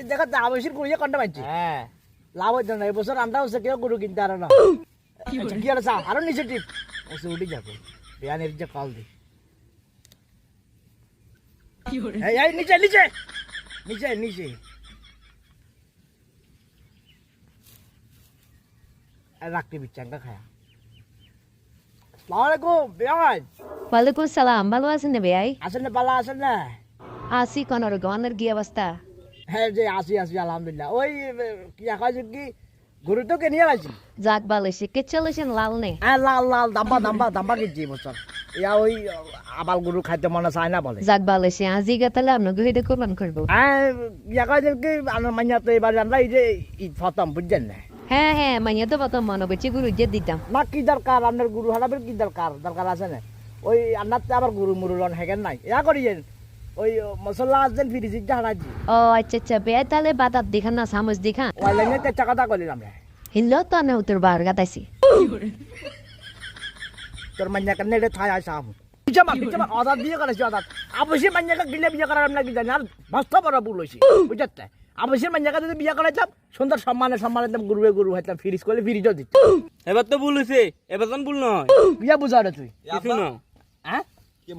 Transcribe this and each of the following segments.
দেখা যা বেশি করিয়ে কন্টা পাইছি হ্যাঁ লাভ হইতো না এবছর আন্ডা হচ্ছে কেউ গরু কিনতে আরো না কি আর চা আরো নিচে টিপ ওসে উঠে যাবো বিয়ানের যে কল দি এই নিচে নিচে নিচে নিচে রাখতে বিচ্ছাঙ্গা খায়া আসসালামু আলাইকুম বিয়ান ওয়ালাইকুম সালাম ভালো আছেন না ভাই আসেন না পালা আসেন না আসি কোনোর গনের কি অবস্থা হ্যাঁ যে আসি আসি আলহামদুলিল্লাহ ওই কি আকাশ কি গরু তো কিনে আলাইছি যাক ভালো সে কে চলেছেন লাল নেই হ্যাঁ লাল লাল দাম্বা কিনছি বছর ইয়া ওই আবাল গরু খাইতে মনে চায় না বলে যাক ভালো সে আজি গেতালে আপনাকে হইতে কোরবান করবো হ্যাঁ ইয়া কাজ কি মাইয়া তো এবার আমরা এই যে ঈদ ফতম বুঝছেন না হ্যাঁ হ্যাঁ মাইয়া তো প্রথম মনে করছি গুরু যে দিতাম না কি দরকার আপনার গুরু হারাবের কি দরকার আছে না ওই আপনার তো আবার গুরু মুরুলন হেগেন নাই ইয়া করিয়েন ওই মশলা আসছেন ফ্রিজিটা হারাচ্ছি ও আচ্ছা আচ্ছা ভাই তাহলে বাতাত দিখান না সামুজ দিখান অনলাইনে তো টাকাটা করলাম রে হিনলেও তো না উত্তর বার গাতাইছি তোর মাইয়া কেন এটা থাই আসা আমি পিছামা অর্ডার দিয়ে করেছি অর্ডার অবশ্যই মাইয়াকে গিলে বিয়ে করার আমরা কি জানি আর বাস্তব বড় ভুল হয়েছি বুঝতে অবশ্যই মাইয়াকে যদি বিয়ে করাইতাম সুন্দর সম্মানে গুরু হইতাম ফ্রিজ করলে ফ্রিজও দিত এবার তো ভুল হয়েছে এবার তো ভুল নয় বিয়া বুঝা রে তুই কিছু না হ্যাঁ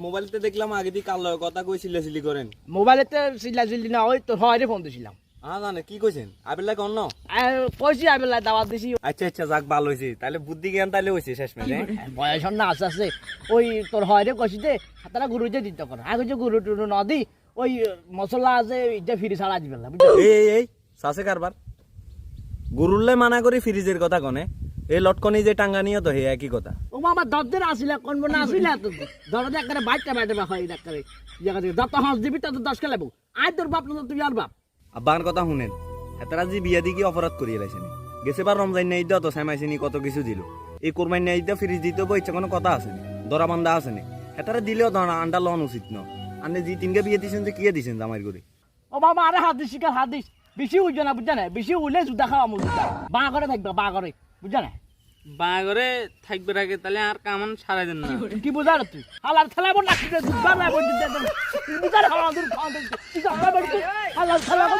মোবাইলতে দেখলাম আগে দিয়ে কাল কথা কই সিলি করেন মোবাইলেতে সিল্লা না ওই তোর হয় ফোন দিছিলাম জানে কি কইছেন আবেলা কোন না কইছি আমি দাওয়াত দিছি আচ্ছা আচ্ছা যাক ভালো হয়েছে তাহলে বুদ্ধি জ্ঞান তাহলে হয়েছে শেষ মেলে বয়স না আস্তে আস্তে ওই তোর হয় রে কইছি যে তারা গুরু যে দিতে কর আগে যে গুরু টুরু ন দি ওই মশলা আছে এটা ফ্রি ছাড়া দিবে না এই সাসে কারবার গুরুল্লে মানা করি ফ্রিজের কথা কনে এই লটকনি যে টাঙ্গা নিয়ে তো হে একই কথা ও মামা 10 দিন আসিলা কোন না আসিলা তো ধরো একবারে বাইটা হয় একবারে জায়গা থেকে যত হাঁস দিবি তত 10 কে লাগবো আই তোর বাপ না তুই আর বাপ আব্বার কথা শুনেন হেতারা যে বিয়া দিয়ে কি অপরাধ করিয়ে লাইছেন গেছে বার রমজান নাই দিও তো সামাইছিনি কত কিছু দিল এই কোরবানি নাই দিও ফ্রিজ দিতে বই ইচ্ছা কোনো কথা আছে নি দরা বান্ধা আছে নি হেতারা দিলেও ধর আন্ডা লন উচিত ন আনে যে তিনকে বিয়ে দিছেন যে কিয়ে দিছেন জামাই করে ও মামা আরে হাত দিস বেশি উঠবে না বুঝছ না বেশি উঠলে জুতা খাওয়া মুজুতা বা করে থাকবে বা করে বুঝছ না বাগরে থাকবে আগে তাহলে আর কামান সারাই দেন না কি বুঝার তুই হালার খেলাবো না বুঝবার না বুঝতে বুঝার হালা দূর খাওয়া হালার খেলাবো